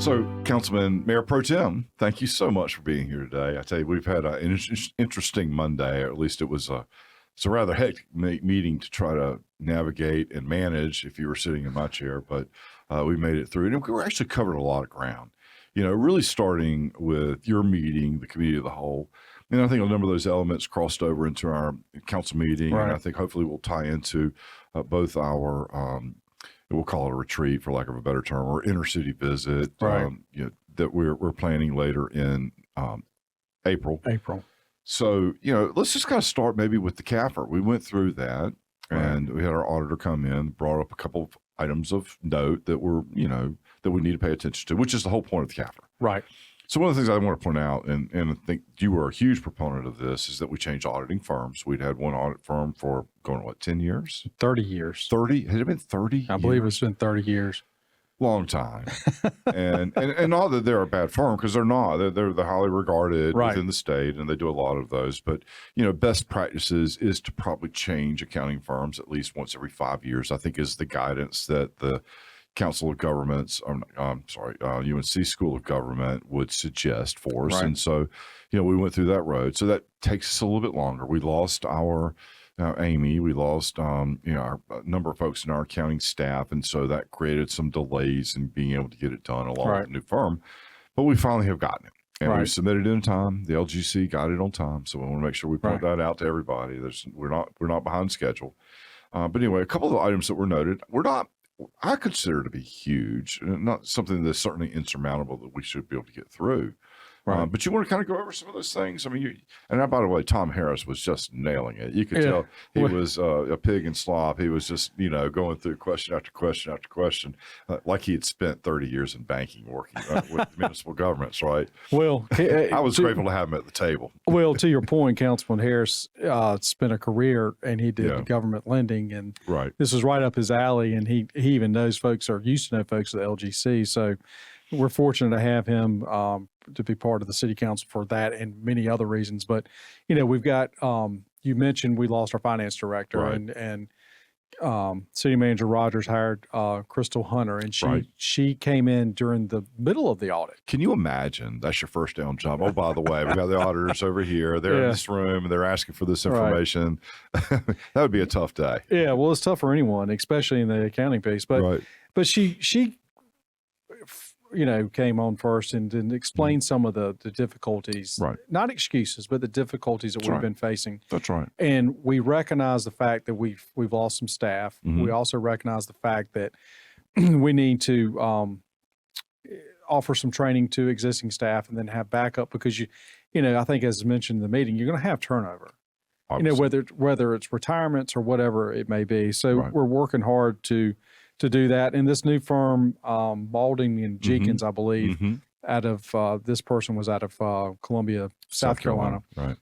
So, Councilman, Mayor Pro Tem, thank you so much for being here today. I tell you, we've had an interesting Monday, or at least it's a rather hectic meeting to try to navigate and manage if you were sitting in my chair, but we made it through. And we actually covered a lot of ground, really starting with your meeting, the committee of the whole. And I think a number of those elements crossed over into our council meeting, right. And I think hopefully we'll tie into both our we'll call it a retreat, for lack of a better term, or inner-city visit, right. That we're planning later in April. So, let's just kind of start maybe with the CAFR. We went through that, and we had our auditor come in, brought up a couple of items of note that were, that we need to pay attention to, which is the whole point of the CAFR. Right. So one of the things I want to point out, and I think you were a huge proponent of this, is that we changed auditing firms. We'd had one audit firm for 10 years? 30 years. 30? Had it been 30 I believe it's been 30 years. Long time. and not that they're a bad firm, because they're not. They're highly regarded within the state, and they do a lot of those. But, best practices is to probably change accounting firms at least once every 5 years, I think, is the guidance that the Council of Governments, UNC School of Government would suggest for us. Right. And so, we went through that road. So that takes us a little bit longer. We lost our Amy. We lost, a number of folks in our accounting staff. And so that created some delays in being able to get it done along with the new firm. But we finally have gotten it. And we submitted it in time. The LGC got it on time. So we want to make sure we point that out to everybody. We're not behind schedule. But anyway, a couple of the items that were noted, I consider to be huge, not something that's certainly insurmountable that we should be able to get through. Right. But you want to kind of go over some of those things? I mean, by the way, Tom Harris was just nailing it. You could tell he was a pig in slop. He was just, going through question after question after question, like he had spent 30 years in banking working with municipal governments, right? Well, I was grateful to have him at the table. Well, to your point, Councilman Harris spent a career, and he did government lending, and this was right up his alley, and he even knows folks, or used to know folks at the LGC. So we're fortunate to have him to be part of the city council for that and many other reasons. But, we've got, you mentioned we lost our finance director, and city manager Rogers hired Crystal Hunter, and she came in during the middle of the audit. Can you imagine? That's your first down job. Oh, by the way, we got the auditors over here. They're in this room, and they're asking for this information. That would be a tough day. Yeah, well, it's tough for anyone, especially in the accounting piece. But she came on first and explained some of the difficulties, not excuses, but the difficulties that we've been facing. That's right. And we recognize the fact that we've lost some staff. Mm-hmm. We also recognize the fact that we need to offer some training to existing staff and then have backup, because I think, as mentioned in the meeting, you're going to have turnover. Obviously. Whether it's retirements or whatever it may be. So we're working hard to do that. And this new firm, Balding and Jenkins, I believe, out of this person was out of Columbia, South Carolina. Right.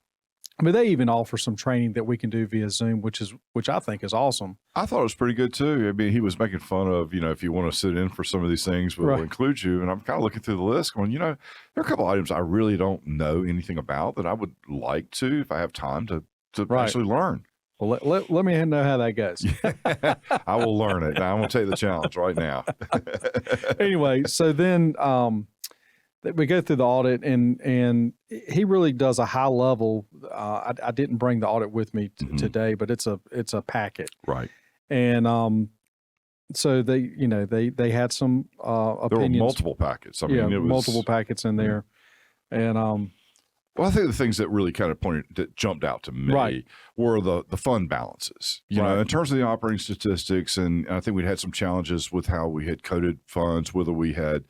I mean, they even offer some training that we can do via Zoom, which I think is awesome. I thought it was pretty good too. I mean, he was making fun of, if you want to sit in for some of these things, we'll include you. And I'm kind of looking through the list going, there are a couple of items I really don't know anything about that I would like to, if I have time to actually learn. Well, let me know how that goes. I will learn it. I'm going to take the challenge right now. Anyway, so then we go through the audit, and he really does a high level. I didn't bring the audit with me today, but it's a packet. Right. And so they had some opinions. There were multiple packets. I mean, it was multiple packets in there, and well, I think the things that really kind of that jumped out to me were the fund balances. In terms of the operating statistics, and I think we'd had some challenges with how we had coded funds, whether we had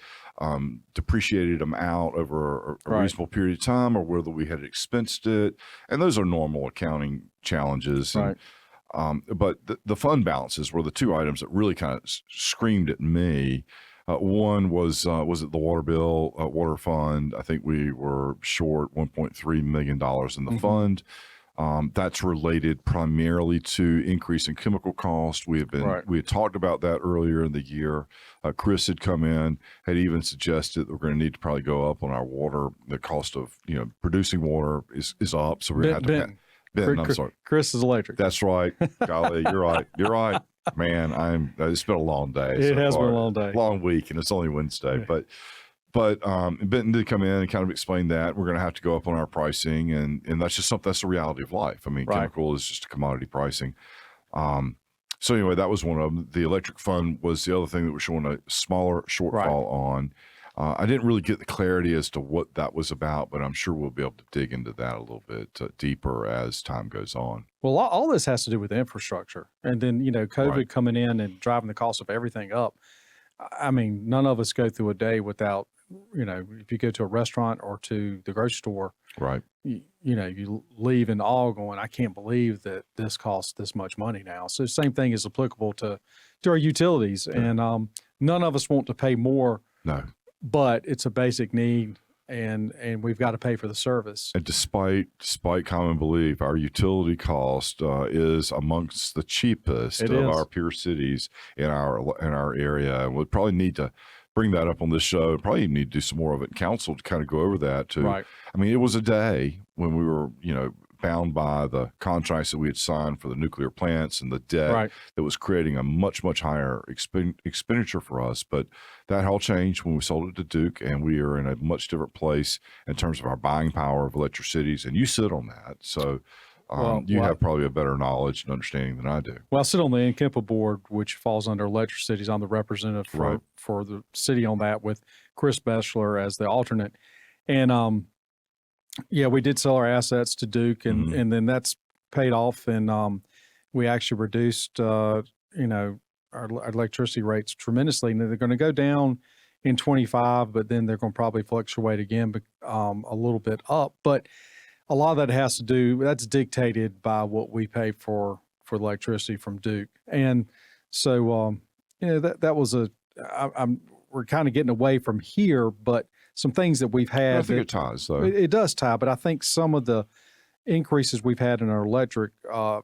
depreciated them out over a reasonable period of time, or whether we had expensed it. And those are normal accounting challenges. Right. But the fund balances were the two items that really kind of screamed at me. One was it the water bill, water fund? I think we were short $1.3 million in the fund. That's related primarily to increase in chemical cost. We had talked about that earlier in the year. Chris had come in, had even suggested that we're going to need to probably go up on our water. The cost of producing water is up, so we're going to have to. Ben, I'm sorry. Chris is electric. That's right. Golly, you're right. You're right. Man, it's been a long day. It has been a long day. Long week, and it's only Wednesday. Yeah. But But Benton did come in and kind of explain that we're going to have to go up on our pricing, and that's just something, that's the reality of life. I mean, chemical is just a commodity pricing. So anyway, that was one of them. The electric fund was the other thing that we're showing a smaller shortfall on. I didn't really get the clarity as to what that was about, but I'm sure we'll be able to dig into that a little bit deeper as time goes on. Well, all this has to do with infrastructure. And then, COVID coming in and driving the cost of everything up. I mean, none of us go through a day without, if you go to a restaurant or to the grocery store, you leave in awe going, I can't believe that this costs this much money now. So the same thing is applicable to our utilities. Yeah. And none of us want to pay more. No. But it's a basic need, and we've got to pay for the service. And despite common belief, our utility cost is amongst the cheapest of our peer cities in our area. And we'll probably need to bring that up on this show. Probably need to do some more of it in council to kind of go over that too. Right. I mean, it was a day when we were, bound by the contracts that we had signed for the nuclear plants and the debt that was creating a much, much higher expenditure for us. But that all changed when we sold it to Duke, and we are in a much different place in terms of our buying power of electricities. And you sit on that. So you have probably a better knowledge and understanding than I do. Well, I sit on the NCEMPA board, which falls under electricities. I'm the representative for the city on that, with Chris Bechler as the alternate. And we did sell our assets to Duke, and then that's paid off, and we actually reduced our electricity rates tremendously. And they're going to go down in 25, but then they're going to probably fluctuate again a little bit up. But a lot of that has to do, that's dictated by what we pay for electricity from Duke. And so that was we're kind of getting away from here, but some things that we've had. I think it ties, though. It does tie, but I think some of the increases we've had in our electric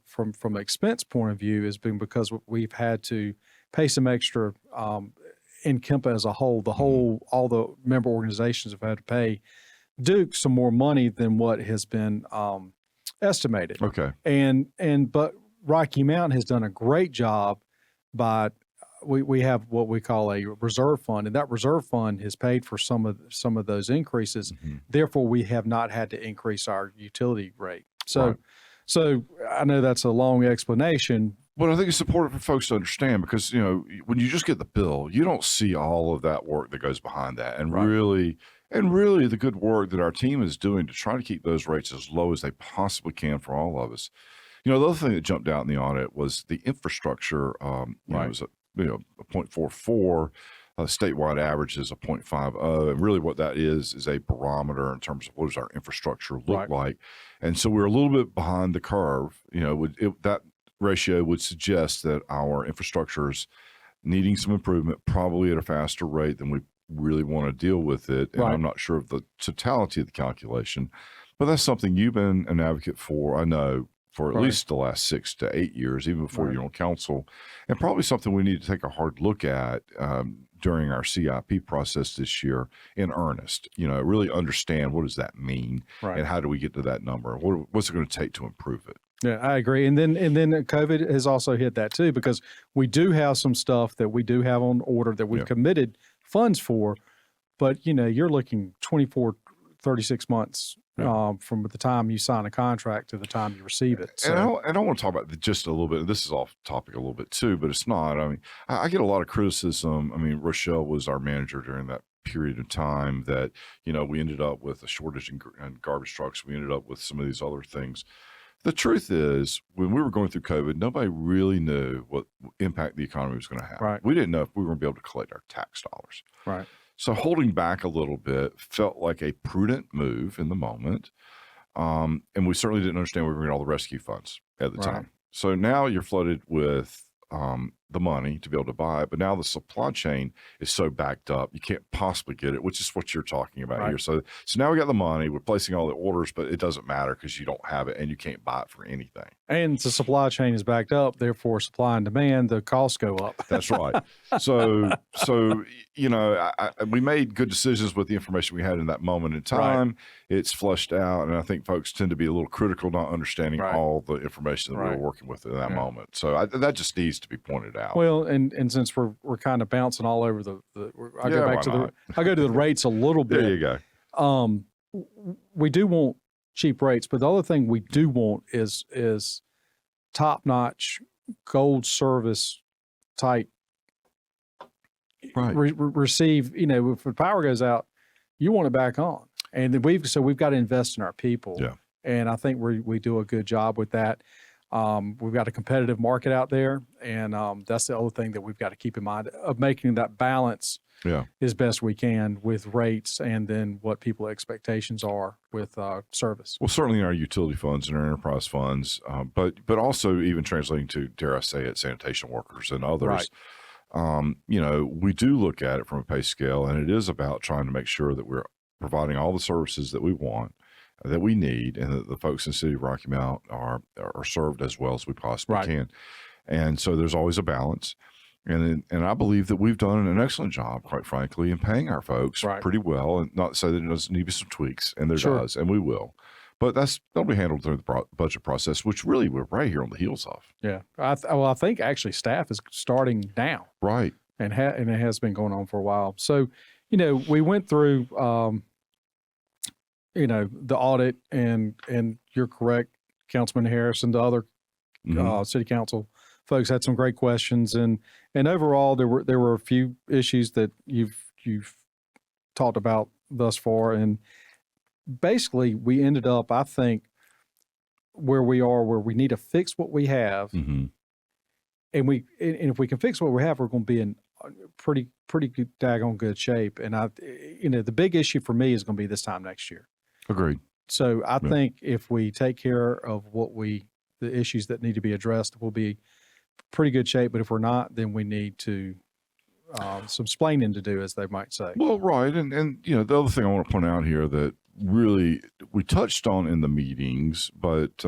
from an expense point of view has been because we've had to pay some extra in Kempa as a whole. All the member organizations have had to pay Duke some more money than what has been estimated. Okay. But Rocky Mountain has done a great job by we have what we call a reserve fund, and that reserve fund has paid for some of those increases. Therefore, we have not had to increase our utility rate. So I know that's a long explanation. But I think it's important for folks to understand, because, when you just get the bill, you don't see all of that work that goes behind that. And really the good work that our team is doing to try to keep those rates as low as they possibly can for all of us. The other thing that jumped out in the audit was the infrastructure. It was a 0.44. Statewide average is a 0.50. And really what that is a barometer in terms of what does our infrastructure look like. And so we're a little bit behind the curve. That ratio would suggest that our infrastructure is needing some improvement, probably at a faster rate than we really want to deal with it. And I'm not sure of the totality of the calculation, but that's something you've been an advocate for, I know, for at least the last 6 to 8 years, even before you're on council, and probably something we need to take a hard look at during our CIP process this year in earnest. Really understand, what does that mean, and how do we get to that number? What's it going to take to improve it? Yeah, I agree. And then COVID has also hit that too, because we do have some stuff that we do have on order that we've committed funds for, but you're looking 24, 36 months from the time you sign a contract to the time you receive it. So. And I want to talk about just a little bit. This is off topic a little bit too, but it's not. I mean, I get a lot of criticism. I mean, Rochelle was our manager during that period of time that, we ended up with a shortage in garbage trucks. We ended up with some of these other things. The truth is, when we were going through COVID, nobody really knew what impact the economy was going to have. Right. We didn't know if we were going to be able to collect our tax dollars. Right. So holding back a little bit felt like a prudent move in the moment. And we certainly didn't understand we were going to get all the rescue funds at the time. So now you're flooded with the money to be able to buy it, but now the supply chain is so backed up, you can't possibly get it, which is what you're talking about here. So now we got the money, we're placing all the orders, but it doesn't matter because you don't have it and you can't buy it for anything. And the supply chain is backed up, therefore supply and demand, the costs go up. That's right. So we made good decisions with the information we had in that moment in time. It's flushed out, and I think folks tend to be a little critical, not understanding all the information that we were working with in that moment. So that just needs to be pointed out. out. Well, and since we're kind of bouncing all over I go back to I go to the rates a little bit. There you go. We do want cheap rates, but the other thing we do want is top-notch gold service type. Right. Receive, if the power goes out, you want it back on. And we've got to invest in our people. Yeah. And I think we do a good job with that. We've got a competitive market out there, and that's the other thing that we've got to keep in mind of making that balance as best we can with rates and then what people's expectations are with service. Well, certainly in our utility funds and our enterprise funds, but also even translating to, dare I say it, sanitation workers and others. Right. We do look at it from a pay scale, and it is about trying to make sure that we're providing all the services that we want, that we need, and that the folks in the city of Rocky Mount are served as well as we possibly can. And so there's always a balance. And I believe that we've done an excellent job, quite frankly, in paying our folks pretty well. And not to say that there doesn't need to be some tweaks, and there does, and we will. But that'll be handled through the budget process, which really we're right here on the heels of. Yeah. I think actually staff is starting now. Right. And it has been going on for a while. So, we went through, the audit, and you're correct, Councilman Harris and the other city council folks had some great questions. And overall, there were a few issues that you've talked about thus far. And basically, we ended up, I think, where we need to fix what we have, and if we can fix what we have, we're going to be in pretty good, daggone good shape. And the big issue for me is going to be this time next year. Agreed. So I think if we take care of the issues that need to be addressed, we'll be pretty good shape. But if we're not, then we need to some splaining to do, as they might say. Well, right, and the other thing I want to point out here that really we touched on in the meetings, but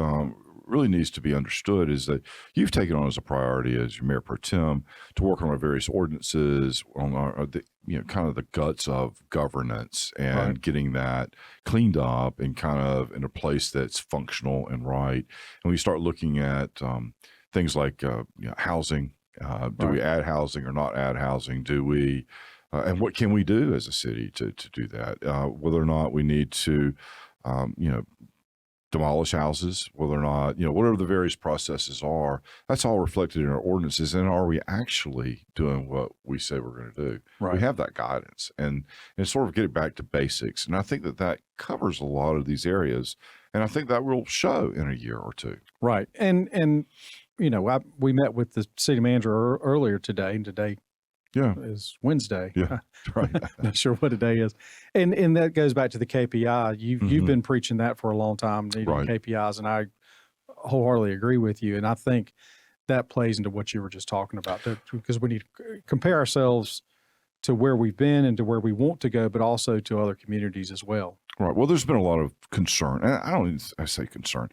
really needs to be understood is that you've taken on as a priority as your Mayor Pro Tem to work on our various ordinances, on kind of the guts of governance and getting that cleaned up and kind of in a place that's functional and right. And we start looking at things like housing. Do we add housing or not add housing? Do we, and what can we do as a city to do that? Whether or not we need to, demolish houses, whether or not, whatever the various processes are, that's all reflected in our ordinances. And are we actually doing what we say we're going to do? Right. We have that guidance and sort of getting back to basics. And I think that covers a lot of these areas. And I think that will show in a year or two. Right. And we met with the city manager earlier today, and today is Wednesday. Yeah, right. Not sure what a day is. And that goes back to the KPI. You've been preaching that for a long time, needing KPIs, and I wholeheartedly agree with you. And I think that plays into what you were just talking about, because we need to compare ourselves to where we've been and to where we want to go, but also to other communities as well. Right. Well, there's been a lot of concern, and I say concern.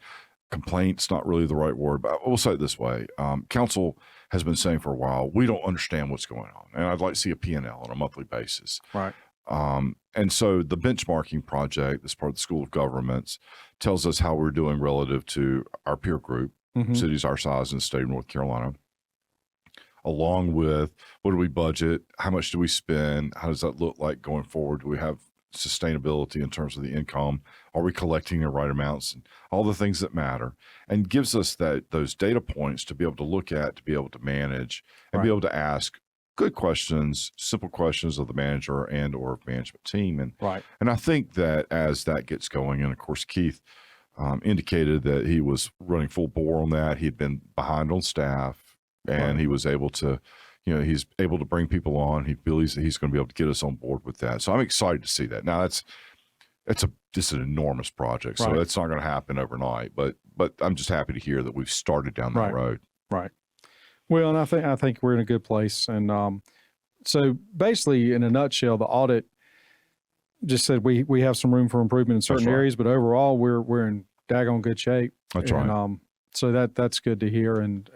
Complaint's not really the right word, but we'll say it this way. Council has been saying for a while, we don't understand what's going on. And I'd like to see a P&L on a monthly basis. Right. And so the benchmarking project, as part of the School of Governments, tells us how we're doing relative to our peer group, cities our size in the state of North Carolina, along with what do we budget, how much do we spend, how does that look like going forward, do we have sustainability in terms of the income, are we collecting the right amounts, and all the things that matter, and gives us those data points to be able to look at, to be able to manage, and be able to ask good questions, simple questions of the manager and or management team. And I think that as that gets going, and of course Keith indicated that he was running full bore on that. He'd been behind on staff, and he was able to he's able to bring people on. He believes that he's going to be able to get us on board with that. So I'm excited to see that. Now it's just an enormous project, so it's not going to happen overnight. But I'm just happy to hear that we've started down that road. Right. Well, and I think we're in a good place. And so basically, in a nutshell, the audit just said we have some room for improvement in certain areas, but overall we're in daggone good shape. That's right. So that's good to hear. And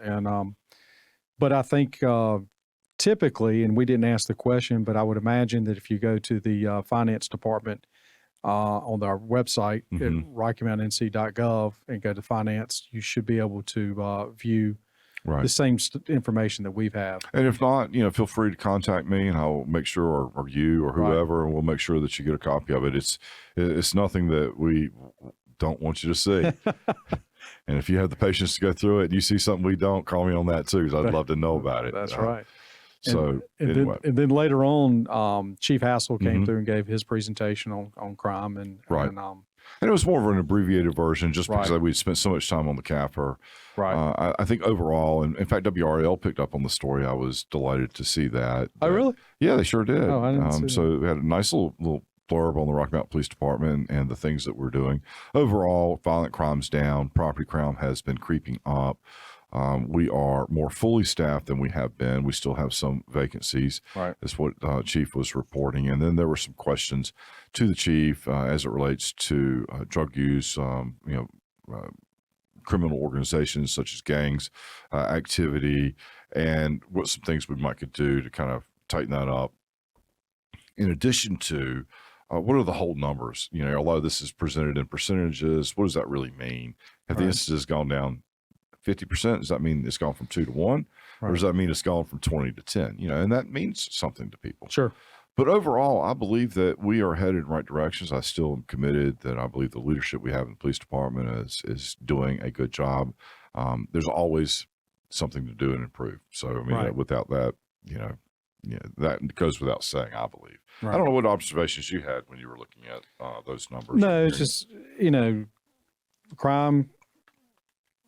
but I think typically, and we didn't ask the question, but I would imagine that if you go to the finance department on our website at RockyMountainNC.gov and go to finance, you should be able to view the same information that we've had. And if not, feel free to contact me, and I'll make sure, or you, or whoever, and we'll make sure that you get a copy of it. It's nothing that we don't want you to see. And if you have the patience to go through it and you see something we don't, call me on that too, because I'd love to know about it. That's right. So and then later on, Chief Hassel came through and gave his presentation on crime, and it was more of an abbreviated version, just because we spent so much time on the CAFR. Right. I think overall, and in fact, WRL picked up on the story. I was delighted to see that. Oh, really? Yeah, they sure did. Oh, I didn't see so we had a nice little blurb on the Rocky Mountain Police Department and the things that we're doing. Overall, violent crimes down, property crime has been creeping up. We are more fully staffed than we have been. We still have some vacancies. Right. That's what Chief was reporting. And then there were some questions to the Chief as it relates to drug use, criminal organizations such as gangs, activity, and what some things we might could do to kind of tighten that up. In addition to what are the whole numbers? A lot of this is presented in percentages. What does that really mean? Have the instances gone down 50%? Does that mean it's gone from 2 to 1? Or does that mean it's gone from 20 to 10? And that means something to people. Sure. But overall, I believe that we are headed in right directions. I still am committed that I believe the leadership we have in the police department is doing a good job. There's always something to do and improve. So, without that, that goes without saying, I believe. Right. I don't know what observations you had when you were looking at those numbers. No, it's just, crime.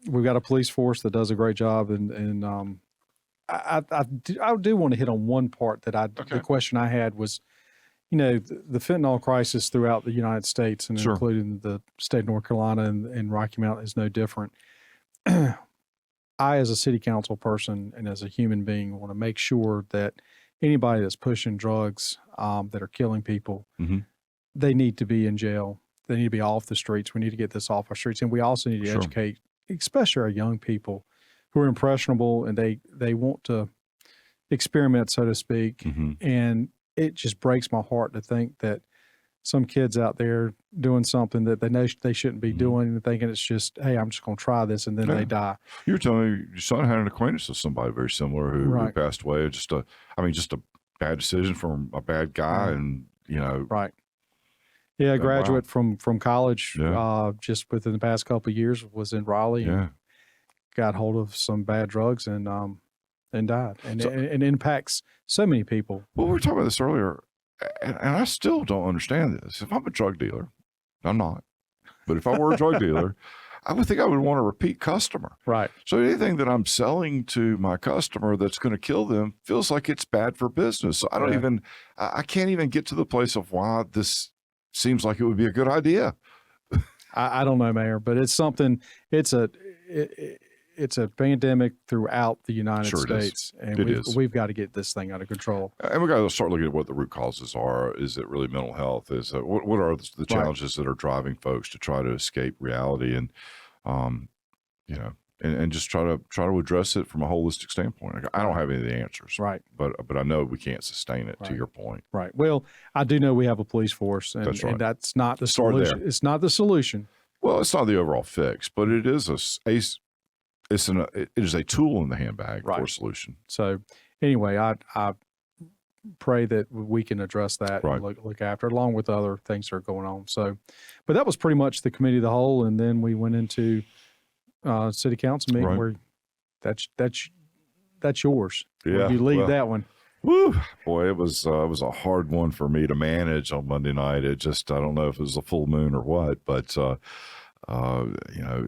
We've got a police force that does a great job, and I do want to hit on one part that the question I had was, the fentanyl crisis throughout the United States, and including the state of North Carolina and Rocky Mountain, is no different. I, as a city council person and as a human being, want to make sure that anybody that's pushing drugs that are killing people, they need to be in jail. They need to be off the streets. We need to get this off our streets, and we also need to educate, especially our young people who are impressionable and they want to experiment, so to speak. And it just breaks my heart to think that some kids out there doing something that they know they shouldn't be doing, and thinking it's just, hey, I'm just going to try this, and then they die. You were telling me your son had an acquaintance with somebody very similar who passed away. Just a bad decision from a bad guy, and Right. Yeah, a graduate from college, just within the past couple of years, was in Raleigh. And got hold of some bad drugs and died, and it impacts so many people. Well, we were talking about this earlier, and I still don't understand this. If I'm a drug dealer, I'm not, but if I were a drug dealer, I would think I would want a repeat customer. Right. So anything that I'm selling to my customer that's going to kill them feels like it's bad for business. So I can't even get to the place of why this seems like it would be a good idea. I don't know, Mayor, but it's something. It's a pandemic throughout the United States, and we've got to get this thing under control. And we've got to start looking at what the root causes are. Is it really mental health? Is it, what are the challenges that are driving folks to try to escape reality, and and just try to address it from a holistic standpoint? I don't have any of the answers, right? But I know we can't sustain it. To your point, right? Well, I do know we have a police force, and that's not the solution. It's not the solution. Well, it's not the overall fix, but it is it is a tool in the handbag for a solution. So anyway, I pray that we can address that and look after it, along with other things that are going on. So, but that was pretty much the committee of the whole, and then we went into city council meeting where that's yours. Yeah, you lead that one. Woo, boy, it was a hard one for me to manage on Monday night. I don't know if it was a full moon or what, but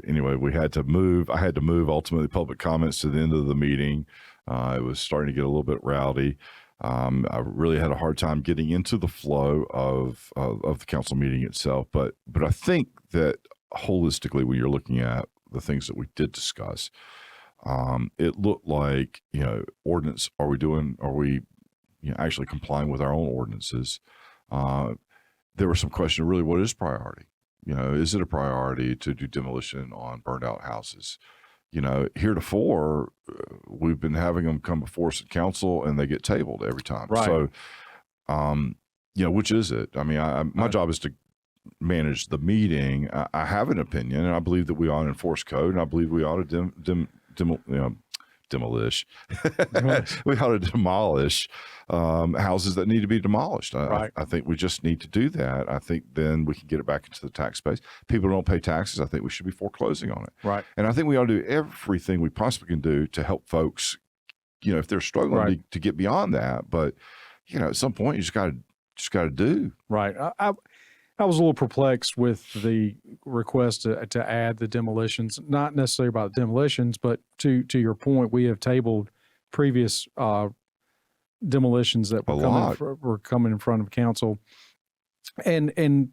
anyway, we had to move. I had to move ultimately public comments to the end of the meeting. It was starting to get a little bit rowdy. I really had a hard time getting into the flow of the council meeting itself. But I think that holistically, when you're looking at the things that we did discuss, it looked like, ordinance. Are we actually complying with our own ordinances? There were some questions, really, what is priority? Is it a priority to do demolition on burned out houses? Heretofore, we've been having them come before us at council and they get tabled every time. Right. So, which is it? I mean, my job is to manage the meeting. I have an opinion, and I believe that we ought to enforce code, and I believe we ought to demolish. We ought to demolish houses that need to be demolished. I think we just need to do that. I think then we can get it back into the tax base. People don't pay taxes. I think we should be foreclosing on it. Right. And I think we ought to do everything we possibly can do to help folks, if they're struggling to get beyond that. But, at some point you just got to do. Right. I was a little perplexed with the request to add the demolitions, not necessarily about demolitions, but to your point, we have tabled previous demolitions that were coming in front of council. And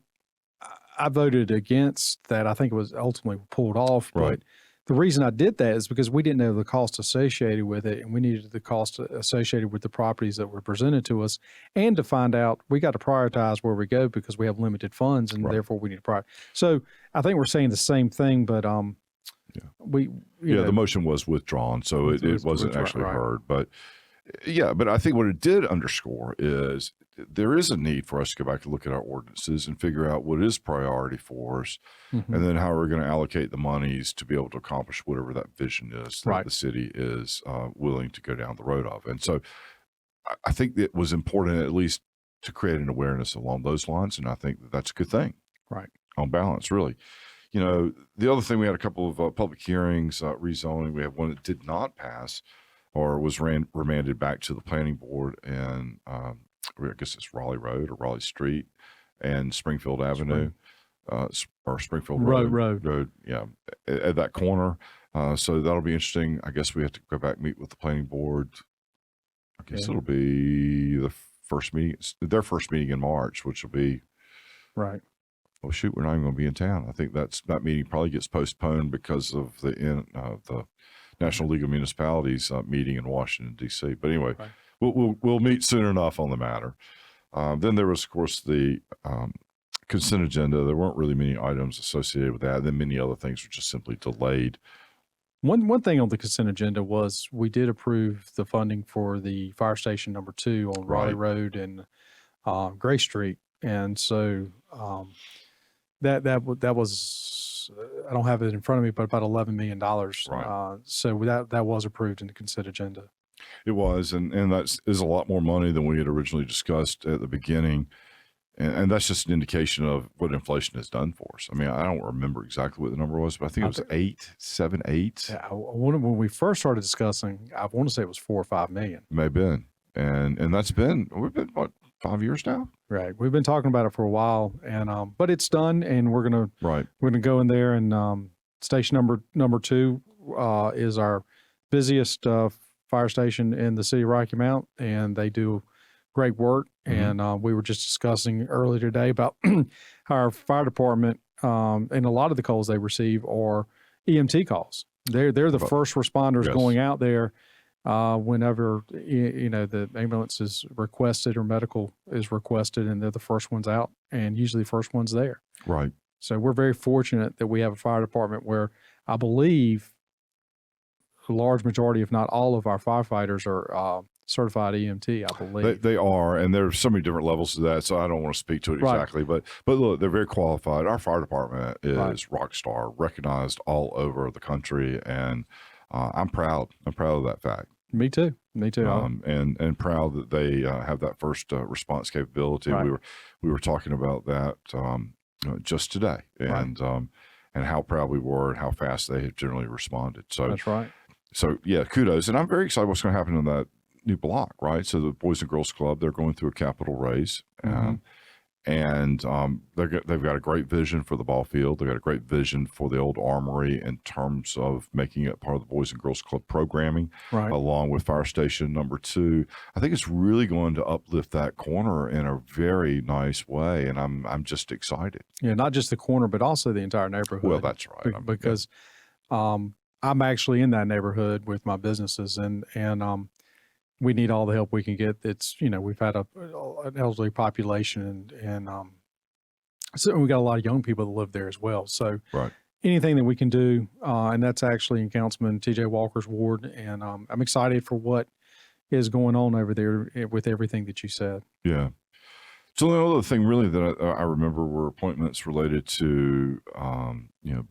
I voted against that. I think it was ultimately pulled off. Right. But the reason I did that is because we didn't know the cost associated with it, and we needed the cost associated with the properties that were presented to us, and to find out we got to prioritize where we go because we have limited funds, and therefore we need to prioritize. So I think we're saying the same thing, but the motion was withdrawn, so it wasn't actually heard. But but I think what it did underscore is there is a need for us to go back and look at our ordinances and figure out what is priority for us, and then how we're going to allocate the monies to be able to accomplish whatever that vision is that the city is willing to go down the road of. And so I think it was important at least to create an awareness along those lines, and I think that's a good thing. Right. On balance, really. The other thing, we had a couple of public hearings, rezoning. We have one that did not pass or was remanded back to the planning board, and I guess it's Raleigh Road or Raleigh Street and Springfield Avenue, or Springfield Road. Yeah, at that corner. So that'll be interesting. I guess we have to go back and meet with the planning board. I guess it'll be their first meeting in March, which will be right. Oh shoot, we're not even going to be in town. I think that meeting probably gets postponed because of the National League of Municipalities meeting in Washington D.C. But anyway, we'll meet soon enough on the matter. Then there was, of course, the consent agenda. There weren't really many items associated with that. And then many other things were just simply delayed. One thing on the consent agenda was we did approve the funding for the fire station number 2 on Raleigh Road and Gray Street, and so that was I don't have it in front of me, but about $11 million. Right. So that was approved in the consent agenda. It was, and that is a lot more money than we had originally discussed at the beginning. And that's just an indication of what inflation has done for us. I mean, I don't remember exactly what the number was, but I think it was 7, 8. Yeah, when we first started discussing, I want to say it was $4 or $5 million. It may have been, and we've been what, 5 years now. Right, we've been talking about it for a while, and but it's done, and we're gonna go in there, and station number 2 is our busiest fire station in the city of Rocky Mount, and they do great work. And we were just discussing earlier today about how our fire department, and a lot of the calls they receive are EMT calls. They're the first responders going out there whenever the ambulance is requested or medical is requested, and they're the first ones out and usually the first ones there. Right. So we're very fortunate that we have a fire department where I believe a large majority, if not all, of our firefighters are certified EMT, I believe. They are, and there's so many different levels to that, so I don't want to speak to it exactly. But look, they're very qualified. Our fire department is rock star, recognized all over the country, and I'm proud. I'm proud of that fact. Me too. And proud that they have that first response capability. Right. We were talking about that just today, and how proud we were and how fast they have generally responded. So that's right. So yeah, kudos, and I'm very excited what's going to happen in that new block, right? So the Boys and Girls Club, they're going through a capital raise, and they've got a great vision for the ball field. They've got a great vision for the old armory in terms of making it part of the Boys and Girls Club programming, along with fire station number 2. I think it's really going to uplift that corner in a very nice way, and I'm just excited. Yeah, not just the corner, but also the entire neighborhood. Well, that's right. Because I'm actually in that neighborhood with my businesses, and we need all the help we can get. It's, we've had an elderly population, and so we got a lot of young people that live there as well. So anything that we can do, and that's actually in Councilman TJ Walker's ward. And I'm excited for what is going on over there with everything that you said. Yeah. So the other thing really that I remember were appointments related to,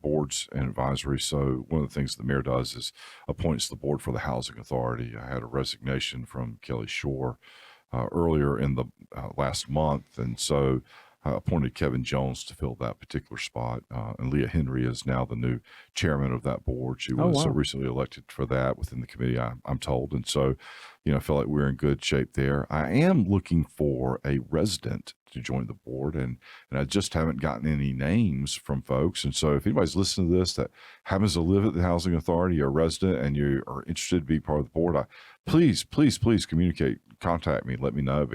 boards and advisory. So one of the things the mayor does is appoints the board for the housing authority. I had a resignation from Kelly Shore earlier in the last month. And so I appointed Kevin Jones to fill that particular spot. And Leah Henry is now the new chairman of that board. She was recently elected for that within the committee, I'm told. And so, I feel like we're in good shape there. I am looking for a resident to join the board, and I just haven't gotten any names from folks. And so if anybody's listening to this that happens to live at the housing authority or resident and you are interested to be part of the board, please communicate, contact me, let me know,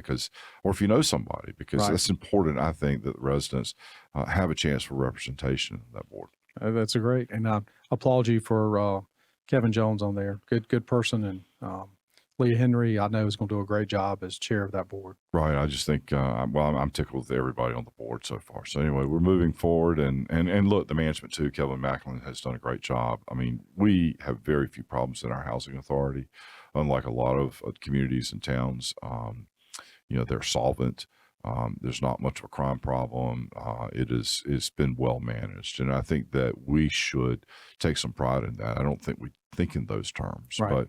or if you know somebody, because that's important. I think that residents have a chance for representation in that board. That's a great, and I applaud you for Kevin Jones on there. Good person. And Leah Henry, I know, is going to do a great job as chair of that board. Right. I just think, I'm tickled with everybody on the board so far. So anyway, we're moving forward, and look, the management too, Kevin Macklin has done a great job. I mean, we have very few problems in our housing authority, unlike a lot of communities and towns. They're solvent. There's not much of a crime problem. It's been well managed. And I think that we should take some pride in that. I don't think we think in those terms, but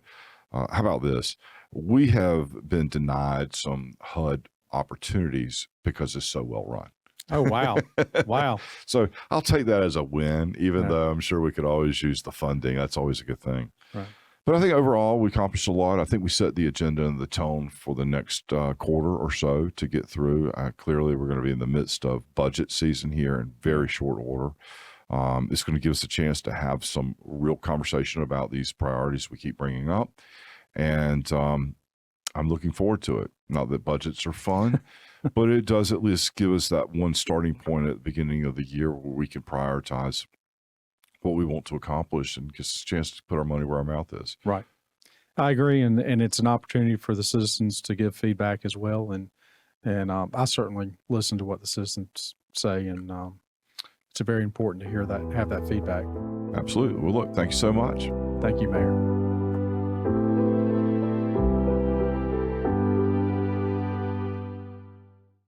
how about this? We have been denied some HUD opportunities because it's so well run. Oh, wow. Wow. So I'll take that as a win, even though I'm sure we could always use the funding. That's always a good thing. Right. But I think overall we accomplished a lot. I think we set the agenda and the tone for the next quarter or so to get through. Clearly, we're going to be in the midst of budget season here in very short order. It's going to give us a chance to have some real conversation about these priorities we keep bringing up. And I'm looking forward to it. Not that budgets are fun, but it does at least give us that one starting point at the beginning of the year where we can prioritize what we want to accomplish and gives us a chance to put our money where our mouth is. Right. I agree. And it's an opportunity for the citizens to give feedback as well. And I certainly listen to what the citizens say. And it's very important to hear that, have that feedback. Absolutely. Well, look, thank you so much. Thank you, Mayor.